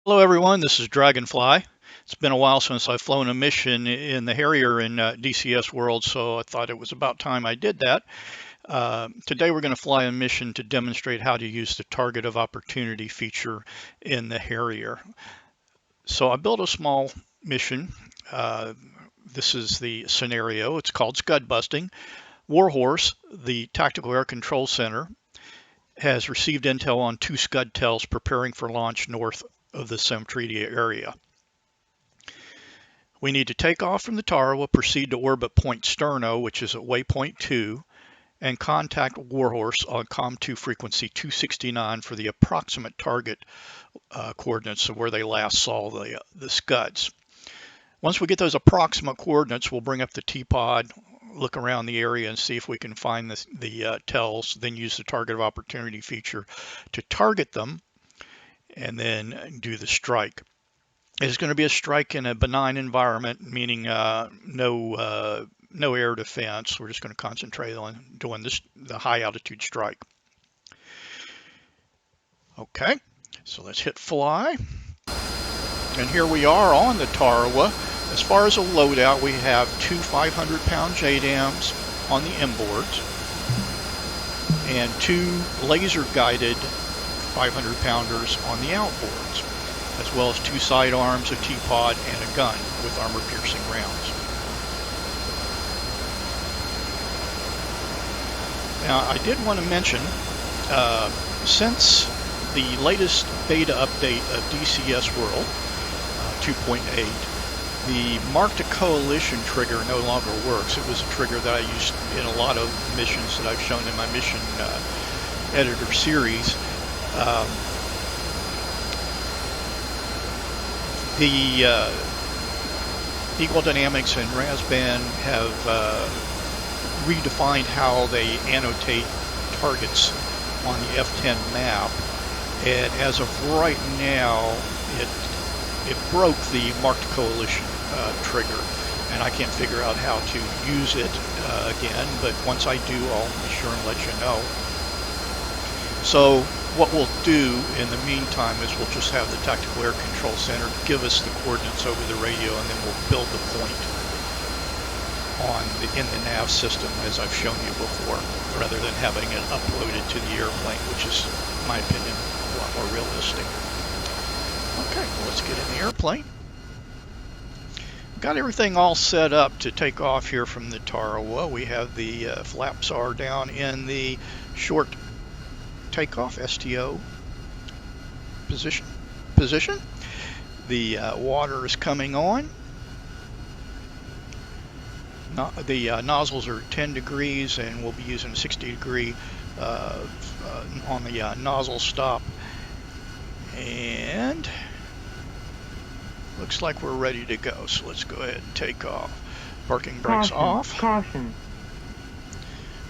Hello everyone, this is Dragonfly. It's been a while since I've flown a mission in the Harrier in DCS World, so I thought it was about time I did that. Today we're going to fly a mission to demonstrate how to use the target of opportunity feature in the Harrier. So I built a small mission. Uh, this is the scenario. It's called SCUD busting. Warhorse, the Tactical Air Control Center, has received intel on 2 SCUD TELs preparing for launch north of the Samtriti area. We need to take off from the Tarawa, proceed to orbit point Sterno, which is at waypoint 2, and contact Warhorse on COM2 frequency 269 for the approximate target coordinates of where they last saw the SCUDs. Once we get those approximate coordinates, we'll bring up the TPod, look around the area and see if we can find the TELs, then use the target of opportunity feature to target them, and then do the strike. It's going to be a strike in a benign environment, meaning no air defense. We're just going to concentrate on doing the high altitude strike. Okay, so let's hit fly. And here we are on the Tarawa. As far as a loadout, we have 2 500-pound JDAMs on the inboards and 2 laser-guided 500-pounders on the outboards, as well as 2 sidearms, a TPod, and a gun with armor-piercing rounds. Now, I did want to mention, since the latest beta update of DCS World 2.8, the Mark to Coalition trigger no longer works. It was a trigger that I used in a lot of missions that I've shown in my mission editor series. The Eagle Dynamics and Razban have redefined how they annotate targets on the F10 map, and as of right now, it broke the Marked Coalition trigger, and I can't figure out how to use it again, but once I do, I'll be sure and let you know. So what we'll do in the meantime is we'll just have the Tactical Air Control Center give us the coordinates over the radio, and then we'll build the point in the nav system as I've shown you before, rather than having it uploaded to the airplane, which is, in my opinion, a lot more realistic. Okay, well, let's get in the airplane. Got everything all set up to take off here from the Tarawa. We have the flaps are down in the short takeoff STO position. The water is coming on. The nozzles are 10 degrees, and we'll be using 60 degree on the nozzle stop. And looks like we're ready to go, so let's go ahead and take off. Parking brakes off. Caution.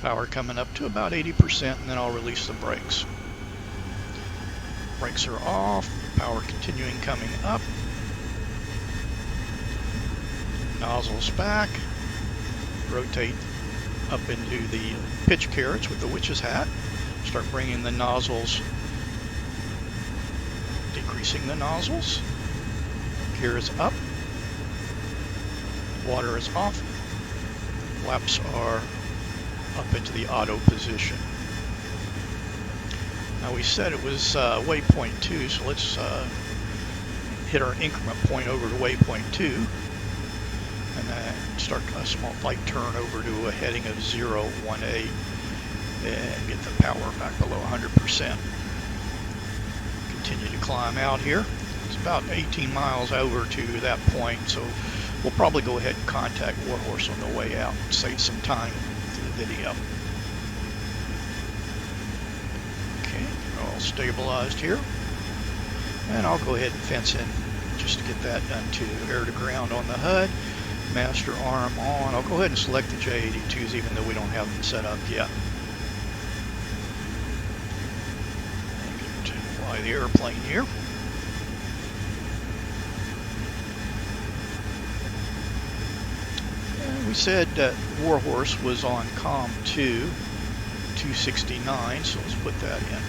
Power coming up to about 80%, and then I'll release the brakes. Brakes are off. Power continuing coming up. Nozzles back. Rotate up into the pitch carrots with the witch's hat. Start bringing the nozzles, decreasing the nozzles. Gear is up. Water is off. Flaps are up into the auto position. Now we said it was waypoint 2, so let's hit our increment point over to waypoint 2, and then start a small light turn over to a heading of 018 and get the power back below 100%. Continue to climb out here. It's about 18 miles over to that point, so we'll probably go ahead and contact Warhorse on the way out and save some time to the video. Okay, we're all stabilized here. And I'll go ahead and fence in just to get that done too. Air to ground on the HUD. Master arm on. I'll go ahead and select the J82s even though we don't have them set up yet. And get to fly the airplane here. And we said that Warhorse was on COM2 269, so let's put that in.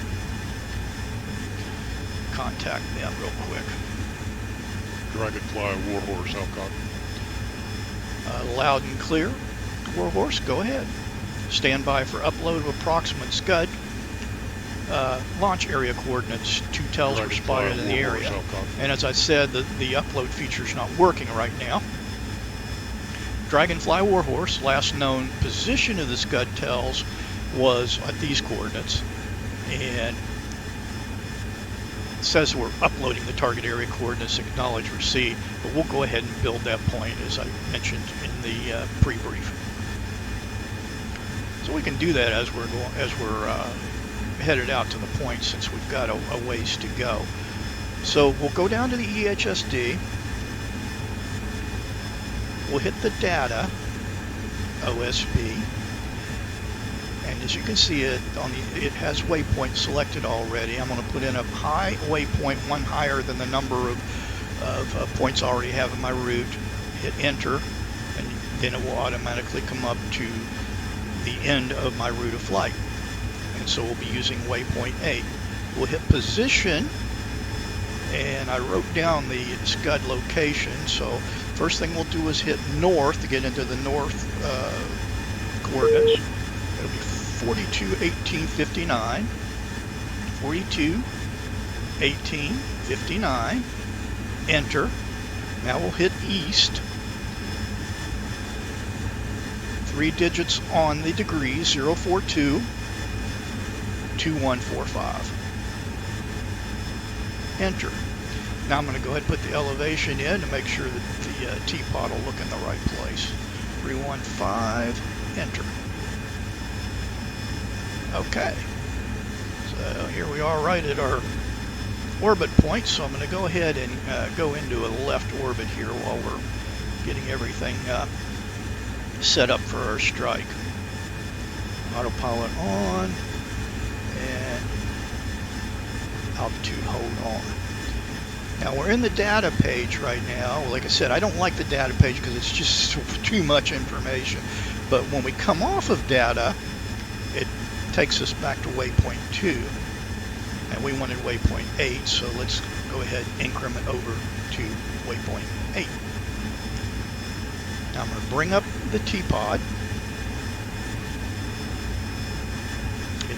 contact them real quick. Dragonfly, Warhorse, how copy? Loud and clear. Warhorse, go ahead. Stand by for upload of approximate SCUD. Launch area coordinates. 2 TELs were spotted in the area. And as I said, the upload feature is not working right now. Dragonfly Warhorse, last known position of the SCUD TELs was at these coordinates. And it says we're uploading the target area coordinates, acknowledge receipt, but we'll go ahead and build that point as I mentioned in the pre-brief. So we can do that as we're headed out to the point, since we've got a ways to go. So we'll go down to the EHSD. We'll hit the data OSB, and as you can see, it has waypoint selected already. I'm going to put in a high waypoint, one higher than the number of points I already have in my route. Hit enter, and then it will automatically come up to the end of my route of flight. And so we'll be using waypoint 8. We'll hit position, and I wrote down the SCUD location. So first thing we'll do is hit north to get into the north coordinates. It'll be 421859, 421859. Enter. Now we'll hit east. 3 digits on the degrees, 042 2145. Enter. Now I'm going to go ahead and put the elevation in to make sure that the TPod will look in the right place. 315. Enter. Okay. So here we are right at our orbit point. So I'm going to go ahead and go into a left orbit here while we're getting everything set up for our strike. Autopilot on, and altitude hold on. Now we're in the data page right now. Like I said, I don't like the data page because it's just too much information. But when we come off of data, it takes us back to waypoint 2. And we wanted waypoint 8, so let's go ahead and increment over to waypoint 8. Now I'm going to bring up the TPod, hit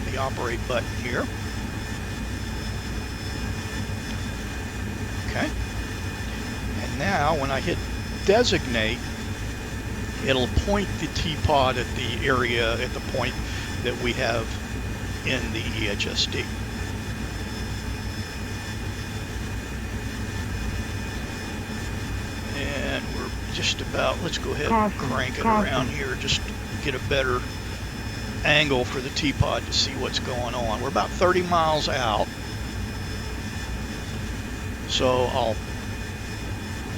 the operate button here. Okay. And now when I hit designate, it'll point the TPod at the area, at the point that we have in the EHSD. And we're just about, let's go ahead and crank it around here just to get a better angle for the TPod to see what's going on. We're about 30 miles out. So I'll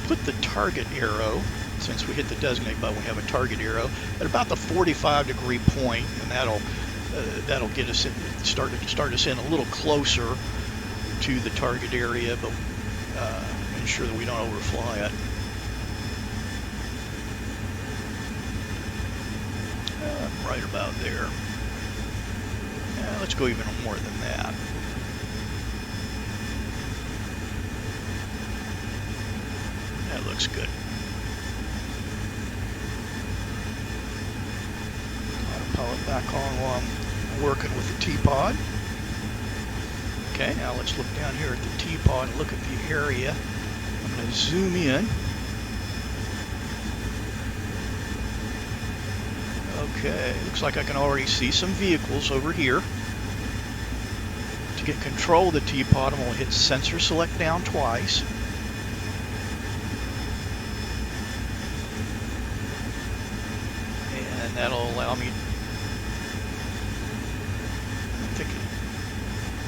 put the target arrow, since we hit the designate button, we have a target arrow at about the 45-degree point, and that'll get us in, start us in a little closer to the target area, but ensure that we don't overfly it. Right about there. Let's go even more than that. That looks good. Autopilot back on while I'm working with the TPod. Okay, now let's look down here at the TPod and look at the area. I'm going to zoom in. Okay, looks like I can already see some vehicles over here. To get control of the TPod, I'm going to hit sensor select down twice. And that'll allow me,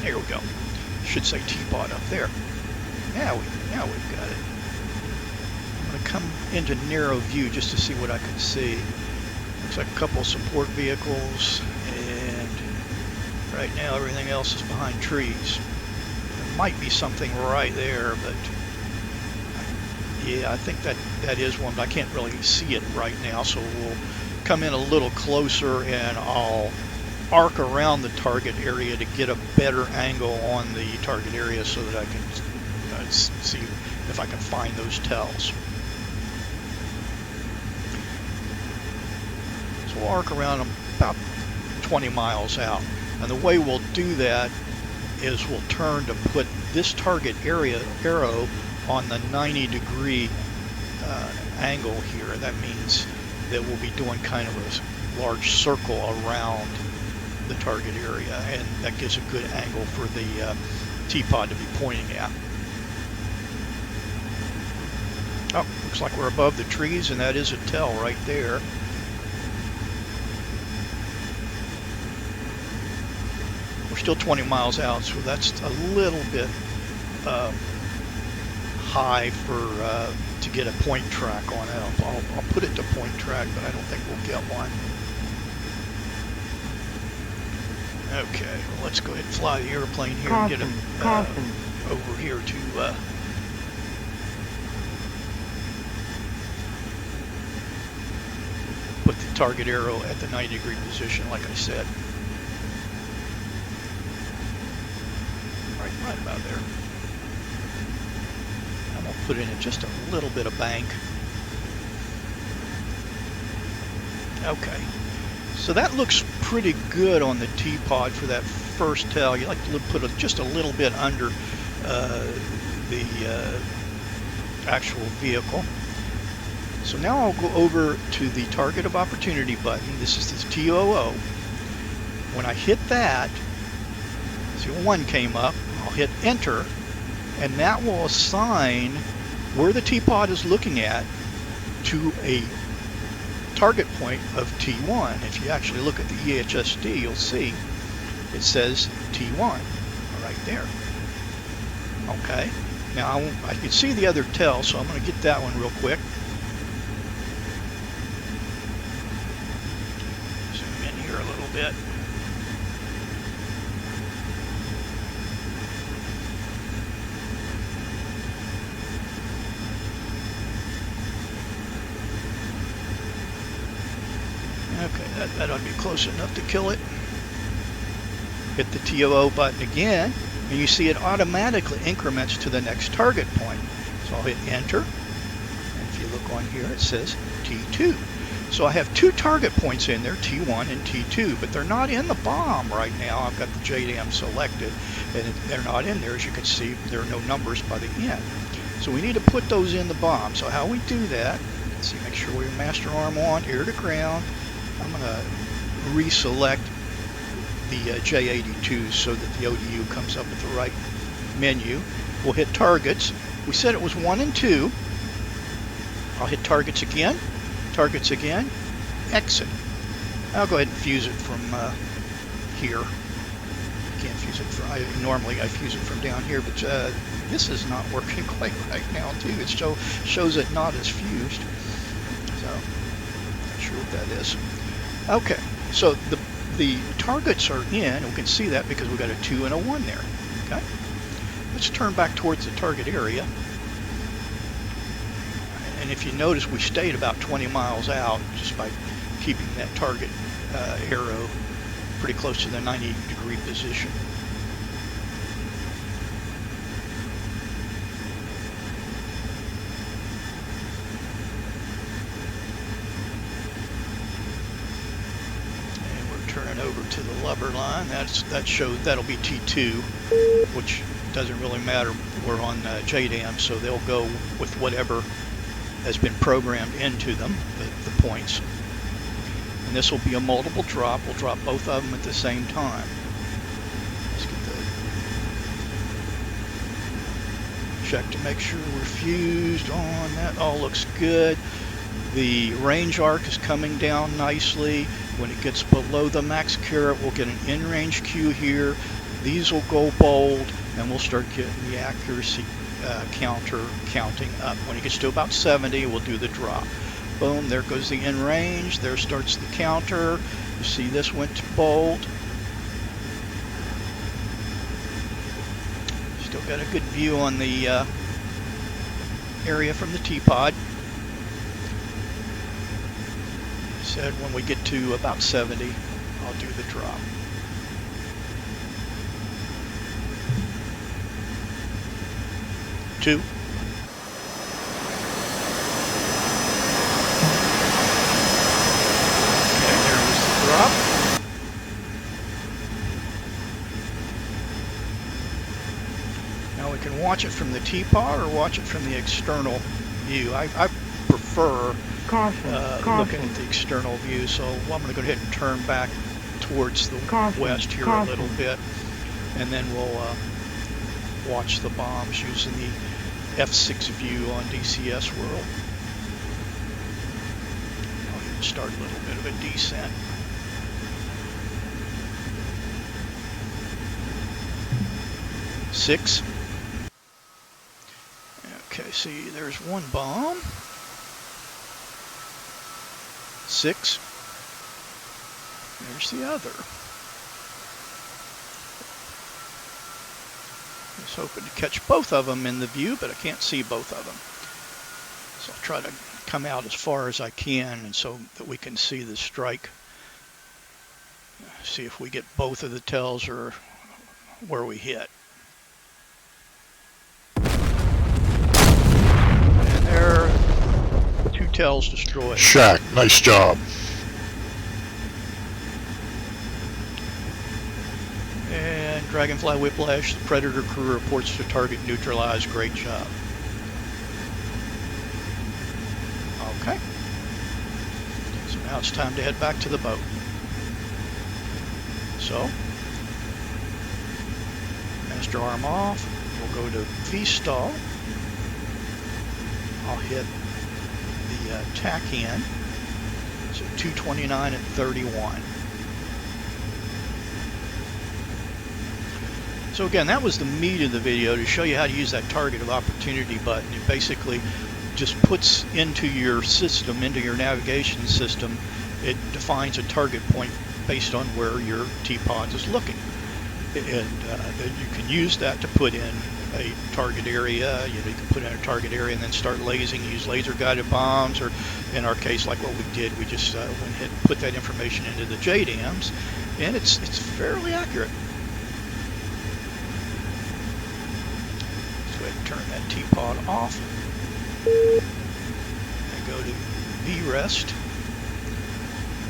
there we go. Should say TPod up there. Now we've got it. I'm going to come into narrow view just to see what I can see. Looks like a couple of support vehicles, and right now everything else is behind trees. There might be something right there, but yeah, I think that is one, but I can't really see it right now, so we'll come in a little closer and I'll arc around the target area to get a better angle on the target area so that I can see if I can find those tells. So we'll arc around about 20 miles out. And the way we'll do that is we'll turn to put this target arrow on the 90-degree angle here. That means that we'll be doing kind of a large circle around the target area, and that gives a good angle for the TPod to be pointing at. Oh, looks like we're above the trees, and that is a tell right there. We're still 20 miles out, so that's a little bit high for to get a point track on it. I'll put it to point track, but I don't think we'll get one. Okay, well, let's go ahead and fly the airplane here and get it over here to put the target arrow at the 90-degree position, like I said. Right about there. I'm going to put in just a little bit of bank. Okay. So that looks pretty good on the TPod for that first tell. You like to put just a little bit under the actual vehicle. So now I'll go over to the target of opportunity button. This is the TOO. When I hit that, see, 1 came up. I'll hit enter, and that will assign where the TPod is looking at to a target point of T1. If you actually look at the EHSD, you'll see it says T1 right there. Okay, now I can see the other tell, so I'm going to get that one real quick. Zoom in here a little bit. Okay, that ought to be close enough to kill it. Hit the TOO button again, and you see it automatically increments to the next target point. So I'll hit enter, and if you look on here, it says T2. So I have 2 target points in there, T1 and T2, but they're not in the bomb right now. I've got the JDAM selected, and they're not in there. As you can see, there are no numbers by the end. So we need to put those in the bomb. So how we do that, let's see, make sure we have master arm on, air to ground. I'm going to reselect the J82 so that the ODU comes up with the right menu. We'll hit targets. We said it was 1 and 2. I'll hit targets again, exit. I'll go ahead and fuse it from here. Can't fuse it from, normally I fuse it from down here, but this is not working quite right now too. It shows it not as fused. So, not sure what that is. Okay, so the targets are in, and we can see that because we've got a 2 and a 1 there. Okay, let's turn back towards the target area. And if you notice, we stayed about 20 miles out just by keeping that target arrow pretty close to the 90-degree position. Over to the lubber line. That'll be T2, which doesn't really matter. We're on JDAM, so they'll go with whatever has been programmed into them, the points. And this will be a multiple drop. We'll drop both of them at the same time. Let's get the check to make sure we're fused on. That all looks good. The range arc is coming down nicely. When it gets below the max caret, we'll get an in-range cue here. These will go bold, and we'll start getting the accuracy counter counting up. When it gets to about 70, we'll do the drop. Boom, there goes the in-range. There starts the counter. You see this went to bold. Still got a good view on the area from the TPod. Said when we get to about 70, I'll do the drop. 2. Okay, there was the drop. Now we can watch it from the TPod or watch it from the external view. I prefer looking at the external view, so I'm going to go ahead and turn back towards the west here a little bit, and then we'll watch the bombs using the F6 view on DCS World. I'll start a little bit of a descent. Six. Okay, see, there's one bomb. 6. There's the other. I was hoping to catch both of them in the view, but I can't see both of them. So I'll try to come out as far as I can, and so that we can see the strike. See if we get both of the tells or where we hit. And there, 2 tells destroyed. Shaq, nice job. And Dragonfly Whiplash, the Predator crew reports to target neutralized. Great job. Okay. So now it's time to head back to the boat. So, master arm off. We'll go to V-stall. I'll hit the tack in. So 229 at 31. So again, that was the meat of the video, to show you how to use that target of opportunity button. It basically just puts into your system, into your navigation system, it defines a target point based on where your TPod is looking. And you can use that to put in a target area. You can put in a target area and then start lasing, use laser guided bombs, or in our case, like what we did, we just went ahead and put that information into the JDAMs, and it's fairly accurate. Turn that TPod off and go to V-rest,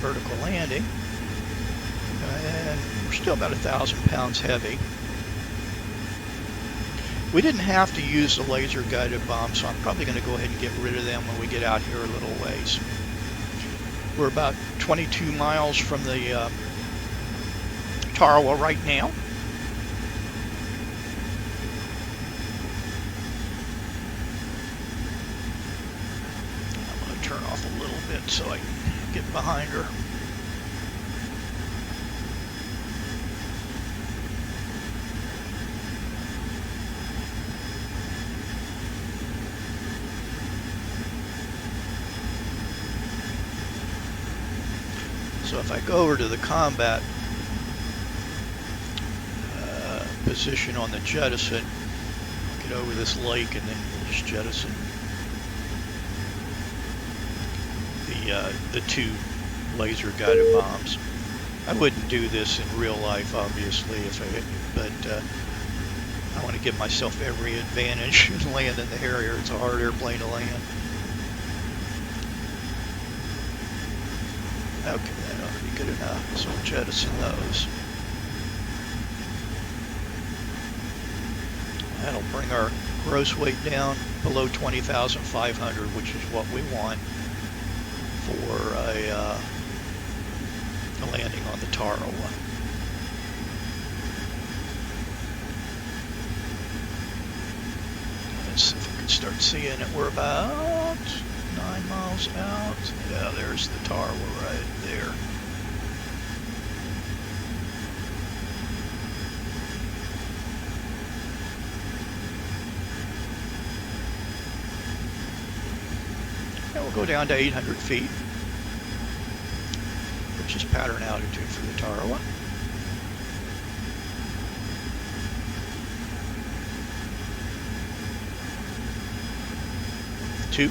vertical landing, and we're still about 1,000 pounds heavy. We didn't have to use the laser guided bomb, so I'm probably going to go ahead and get rid of them when we get out here a little ways. We're about 22 miles from the Tarawa right now. Turn off a little bit so I can get behind her. So if I go over to the combat position on the jettison, get over this lake, and then we'll just jettison the 2 laser guided bombs. I wouldn't do this in real life, obviously, but I want to give myself every advantage in landing the Harrier. It's a hard airplane to land. Okay, that ought to be good enough. So we'll jettison those. That'll bring our gross weight down below 20,500, which is what we want for a landing on the Tarawa. Let's see if we can start seeing it. We're about 9 miles out. Yeah, there's the Tarawa right there. And we'll go down to 800 feet, which is pattern altitude for the Tarawa. Two. You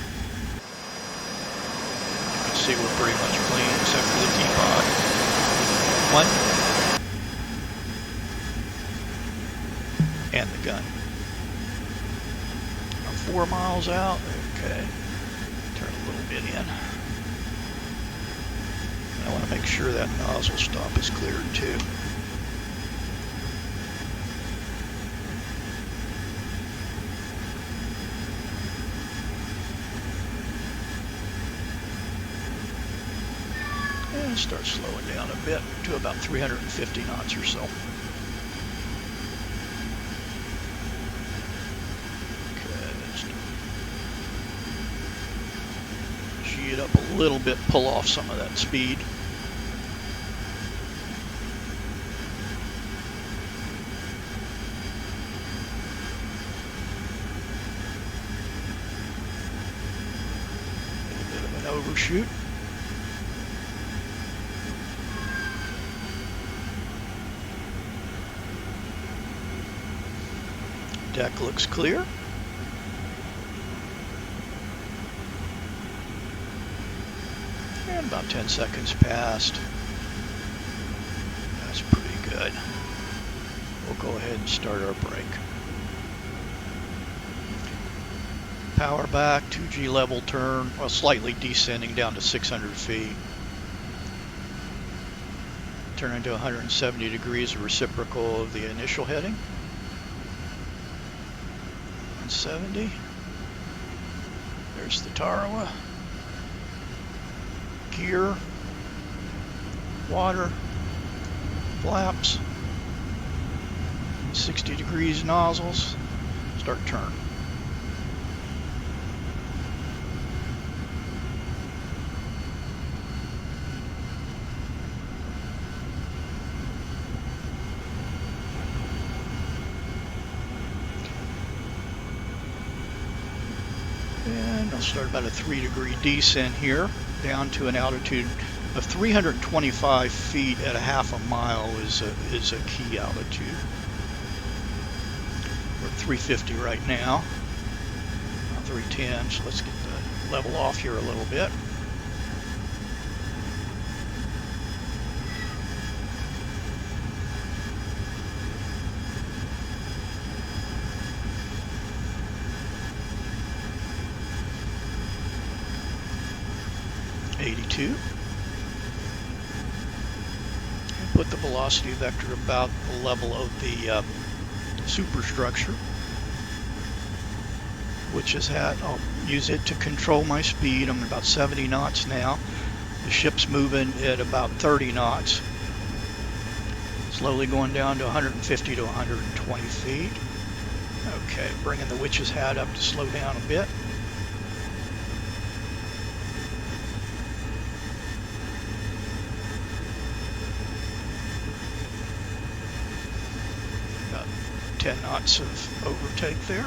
can see we're pretty much clean except for the TPod. 1. And the gun. 4 miles out. Okay, turn a little bit in. I want to make sure that nozzle stop is cleared too. And start slowing down a bit to about 350 knots or so. It up a little bit, pull off some of that speed. A little bit of an overshoot. Deck looks clear. And about 10 seconds passed. That's pretty good. We'll go ahead and start our brake. Power back, 2G level turn, well, slightly descending down to 600 feet. Turn into 170 degrees, reciprocal of the initial heading. 170. There's the Tarawa. Gear, water, flaps, 60 degrees nozzles, start turn. And I'll start about a 3-degree descent here, down to an altitude of 325 feet at a half a mile is a key altitude. We're at 350 right now, 310, so let's get the level off here a little bit. And put the velocity vector about the level of the superstructure, which is I'll use it to control my speed. I'm about 70 knots now. The ship's moving at about 30 knots. Slowly going down to 150 to 120 feet. Okay, bringing the witch's hat up to slow down a bit. About 10 knots of overtake there.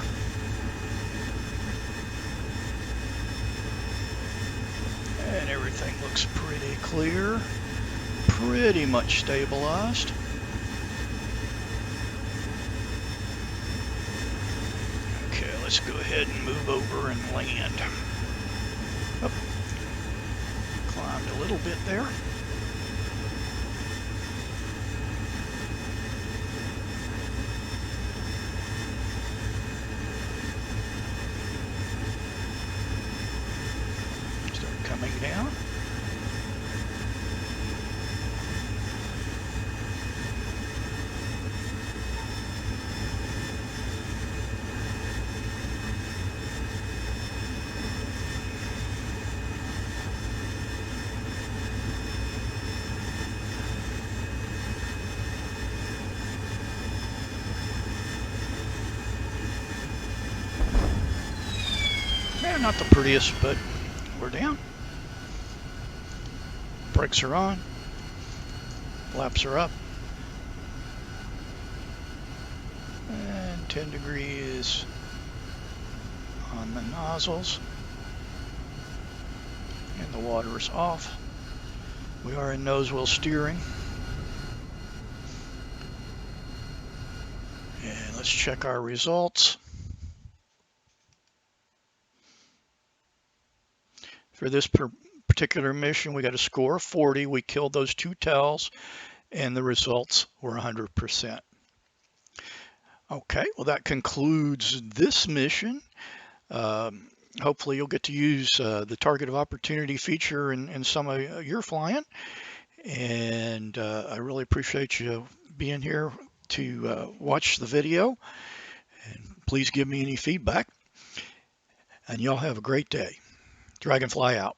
And everything looks pretty clear, pretty much stabilized. Okay, let's go ahead and move over and land. Up. Climbed a little bit there. Start coming down. Not the prettiest, but we're down. Brakes are on. Flaps are up. And 10 degrees on the nozzles. And the water is off. We are in nose wheel steering. And let's check our results. For this particular mission, we got a score of 40. We killed those 2 TELs, and the results were 100%. Okay, well, that concludes this mission. Hopefully you'll get to use the target of opportunity feature in some of your flying. And I really appreciate you being here to watch the video. And please give me any feedback. And y'all have a great day. Dragonfly out.